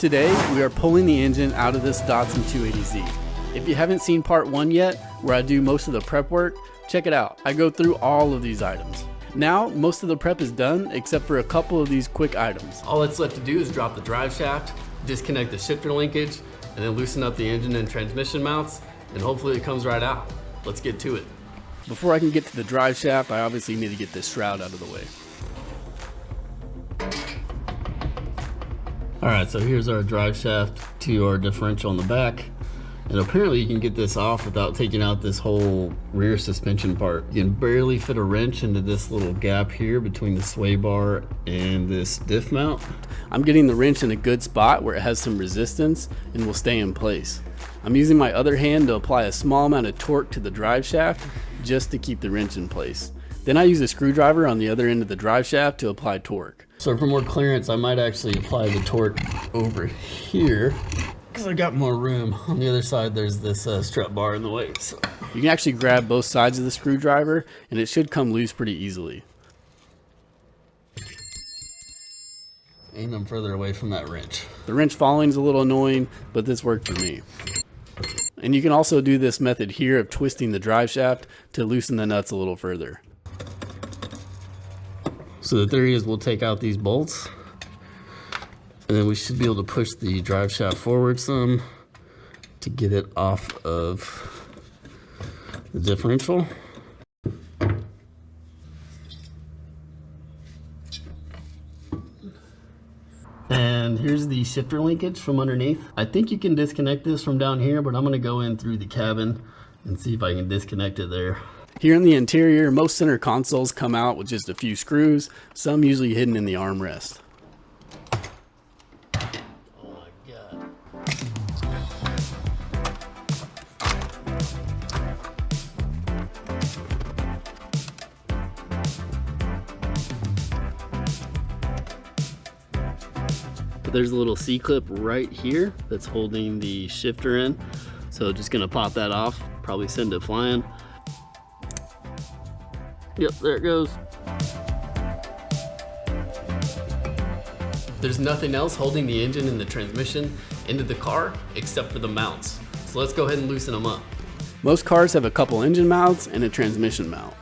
Today, we are pulling the engine out of this Datsun 280Z. If you haven't seen part 1 yet, where I do most of the prep work, check it out. I go through all of these items. Now, most of the prep is done, except for a couple of these quick items. All that's left to do is drop the drive shaft, disconnect the shifter linkage, and then loosen up the engine and transmission mounts, and hopefully it comes right out. Let's get to it. Before I can get to the drive shaft, I obviously need to get this shroud out of the way. All right, so here's our drive shaft to our differential in the back. And apparently you can get this off without taking out this whole rear suspension part. You can barely fit a wrench into this little gap here between the sway bar and this diff mount. I'm getting the wrench in a good spot where it has some resistance and will stay in place. I'm using my other hand to apply a small amount of torque to the drive shaft just to keep the wrench in place. Then I use a screwdriver on the other end of the drive shaft to apply torque. So for more clearance, I might actually apply the torque over here, because I got more room. On the other side, there's this strut bar in the way. So you can actually grab both sides of the screwdriver and it should come loose pretty easily. And I'm further away from that wrench. The wrench following is a little annoying, but this worked for me. And you can also do this method here of twisting the drive shaft to loosen the nuts a little further. So the theory is we'll take out these bolts, and then we should be able to push the drive shaft forward some to get it off of the differential. And here's the shifter linkage from underneath. I think you can disconnect this from down here, but I'm gonna go in through the cabin and see if I can disconnect it there. Here in the interior, most center consoles come out with just a few screws, some usually hidden in the armrest. Oh my God. There's a little C-clip right here that's holding the shifter in. So just gonna pop that off, probably send it flying. Yep, there it goes. There's nothing else holding the engine and the transmission into the car except for the mounts. So let's go ahead and loosen them up. Most cars have a couple engine mounts and a transmission mount.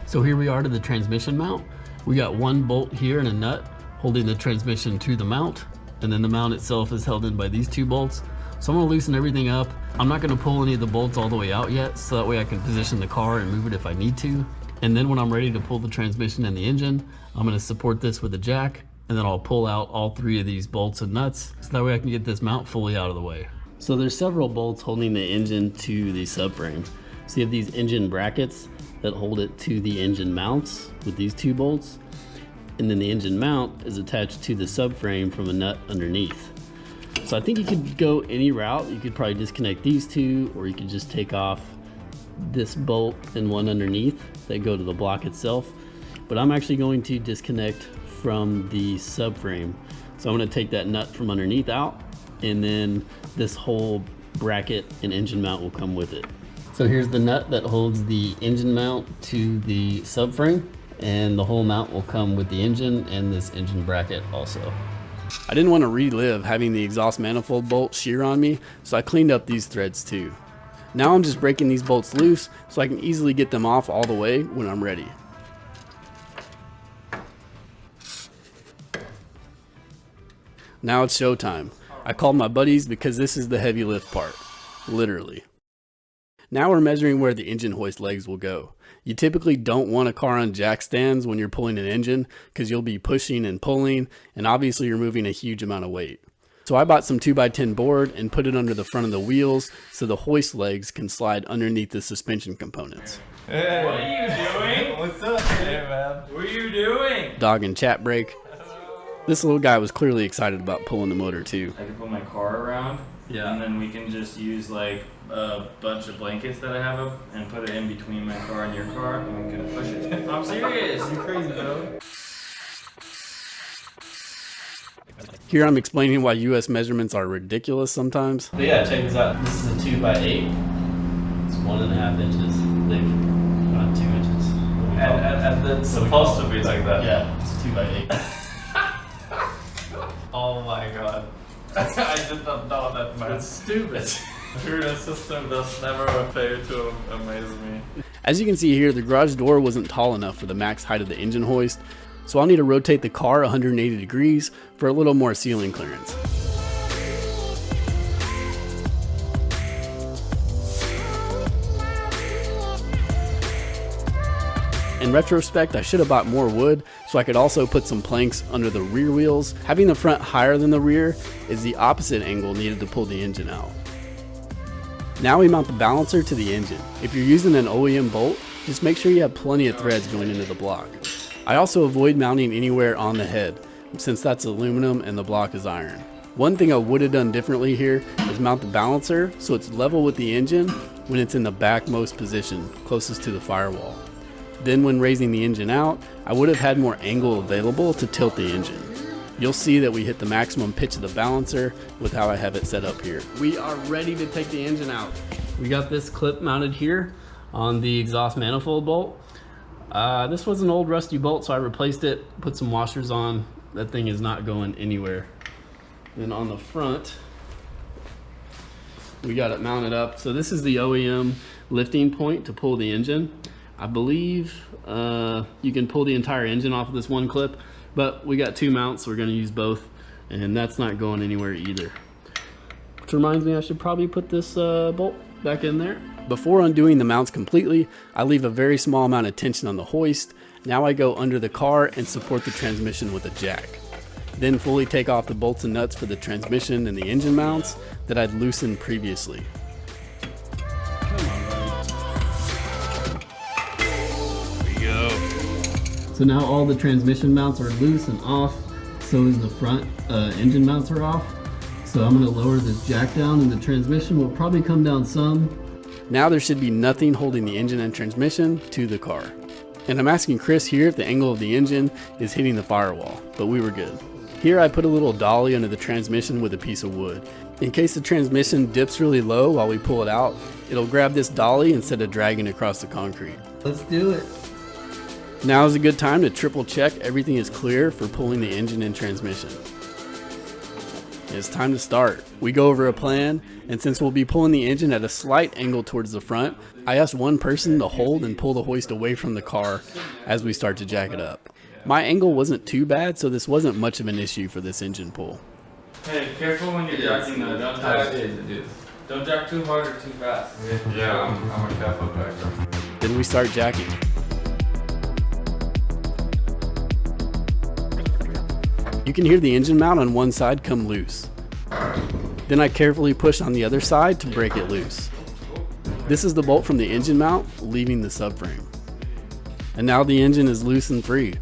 So here we are to the transmission mount. We got one bolt here and a nut holding the transmission to the mount, and then the mount itself is held in by these two bolts. So I'm gonna loosen everything up. I'm not gonna pull any of the bolts all the way out yet, so that way I can position the car and move it if I need to. And then when I'm ready to pull the transmission and the engine, I'm gonna support this with a jack, and then I'll pull out all 3 of these bolts and nuts, so that way I can get this mount fully out of the way. So there's several bolts holding the engine to the subframe. So you have these engine brackets that hold it to the engine mounts with these 2 bolts, and then the engine mount is attached to the subframe from a nut underneath. So I think you could go any route. You could probably disconnect these 2, or you could just take off this bolt and one underneath that go to the block itself. But I'm actually going to disconnect from the subframe. So I'm going to take that nut from underneath out, and then this whole bracket and engine mount will come with it. So here's the nut that holds the engine mount to the subframe, and the whole mount will come with the engine and this engine bracket also. I didn't want to relive having the exhaust manifold bolt shear on me, so I cleaned up these threads too. Now I'm just breaking these bolts loose so I can easily get them off all the way when I'm ready. Now it's showtime. I called my buddies because this is the heavy lift part, literally. Now we're measuring where the engine hoist legs will go. You typically don't want a car on jack stands when you're pulling an engine because you'll be pushing and pulling, and obviously you're moving a huge amount of weight. So I bought some 2x10 board and put it under the front of the wheels so the hoist legs can slide underneath the suspension components. Hey, what are you doing? What's up, hey, man? What are you doing? Dog and chat break. This little guy was clearly excited about pulling the motor too. I can put my car around, and then we can just use like a bunch of blankets that I have up and put it in between my car and your car, and we can push it. I'm serious. You crazy, bro? Here I'm explaining why US measurements are ridiculous sometimes. But yeah, check this out. This is a 2x8. It's 1.5 inches thick, not 2 inches. And it's supposed to be like that. Yeah, it's 2x8. Oh my god. I did not know that, man. It's stupid. Your system does never fail to amaze me. As you can see here, the garage door wasn't tall enough for the max height of the engine hoist, so I'll need to rotate the car 180 degrees for a little more ceiling clearance. In retrospect, I should have bought more wood so I could also put some planks under the rear wheels. Having the front higher than the rear is the opposite angle needed to pull the engine out. Now we mount the balancer to the engine. If you're using an OEM bolt, just make sure you have plenty of threads going into the block. I also avoid mounting anywhere on the head, since that's aluminum and the block is iron. One thing I would have done differently here is mount the balancer so it's level with the engine when it's in the backmost position, closest to the firewall. Then when raising the engine out, I would have had more angle available to tilt the engine. You'll see that we hit the maximum pitch of the balancer with how I have it set up here. We are ready to take the engine out. We got this clip mounted here on the exhaust manifold bolt. This was an old rusty bolt, so I replaced it, put some washers on. That thing is not going anywhere. Then on the front, we got it mounted up. So this is the OEM lifting point to pull the engine. I believe you can pull the entire engine off of this one clip, but we got two mounts, so we're gonna use both, and that's not going anywhere either. Which reminds me, I should probably put this bolt back in there. Before undoing the mounts completely, I leave a very small amount of tension on the hoist. Now I go under the car and support the transmission with a jack. Then fully take off the bolts and nuts for the transmission and the engine mounts that I'd loosened previously. So now all the transmission mounts are loose and off, so is the front engine mounts are off. So I'm going to lower this jack down and the transmission will probably come down some. Now there should be nothing holding the engine and transmission to the car. And I'm asking Chris here if the angle of the engine is hitting the firewall, but we were good. Here I put a little dolly under the transmission with a piece of wood. In case the transmission dips really low while we pull it out, it'll grab this dolly instead of dragging across the concrete. Let's do it. Now is a good time to triple check everything is clear for pulling the engine and transmission. It's time to start. We go over a plan, and since we'll be pulling the engine at a slight angle towards the front, I asked one person to hold and pull the hoist away from the car as we start to jack it up. My angle wasn't too bad, so this wasn't much of an issue for this engine pull. Hey, careful when you're jacking though. Don't jack too hard or too fast. Yeah, I'm a careful jacker. Then we start jacking. You can hear the engine mount on one side come loose. Then I carefully push on the other side to break it loose. This is the bolt from the engine mount leaving the subframe. And now the engine is loose and free.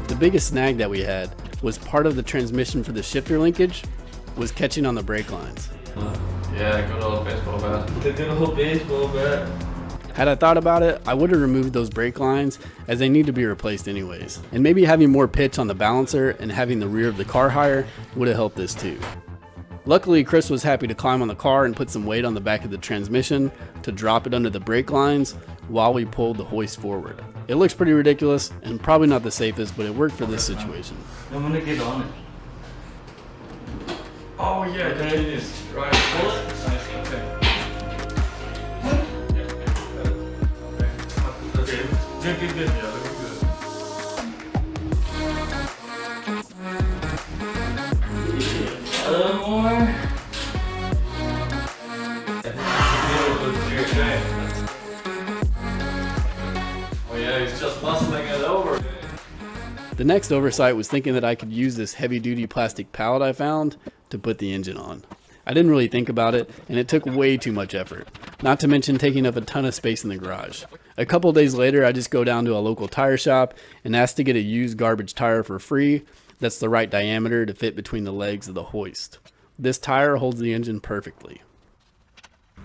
The biggest snag that we had was part of the transmission for the shifter linkage was catching on the brake lines. Yeah, good old baseball bat. The good old baseball bat. Had I thought about it, I would have removed those brake lines as they need to be replaced anyways. And maybe having more pitch on the balancer and having the rear of the car higher would have helped this too. Luckily, Chris was happy to climb on the car and put some weight on the back of the transmission to drop it under the brake lines while we pulled the hoist forward. It looks pretty ridiculous and probably not the safest, but it worked for this situation. I'm gonna get on it. Oh yeah, there it is. Right, pull it. Nice, okay. Okay. Good. Yeah, looking good. A little more. Oh yeah, he's just muscling it over. The next oversight was thinking that I could use this heavy-duty plastic pallet I found to put the engine on. I didn't really think about it, and it took way too much effort, not to mention taking up a ton of space in the garage. A couple days later, I just go down to a local tire shop and ask to get a used garbage tire for free that's the right diameter to fit between the legs of the hoist. This tire holds the engine perfectly.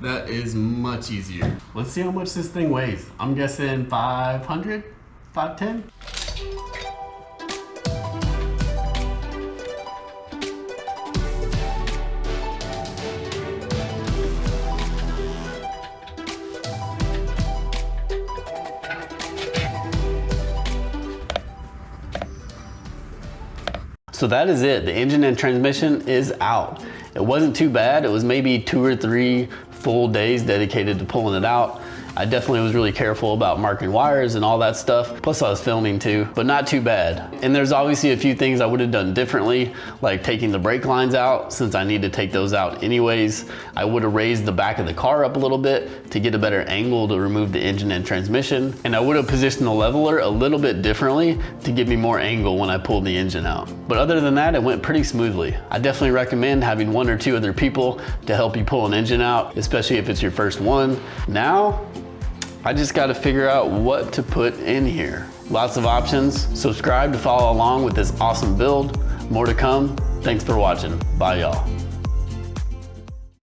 That is much easier. Let's see how much this thing weighs. I'm guessing 500? 510? So that is it. The engine and transmission is out. It wasn't too bad. It was maybe 2 or 3 full days dedicated to pulling it out. I definitely was really careful about marking wires and all that stuff. Plus I was filming too, but not too bad. And there's obviously a few things I would have done differently, like taking the brake lines out, since I need to take those out anyways. I would have raised the back of the car up a little bit to get a better angle to remove the engine and transmission. And I would have positioned the leveler a little bit differently to give me more angle when I pulled the engine out. But other than that, it went pretty smoothly. I definitely recommend having 1 or 2 other people to help you pull an engine out, especially if it's your first one. Now, I just got to figure out what to put in here. Lots of options. Subscribe to follow along with this awesome build. More to come. Thanks for watching. Bye, y'all.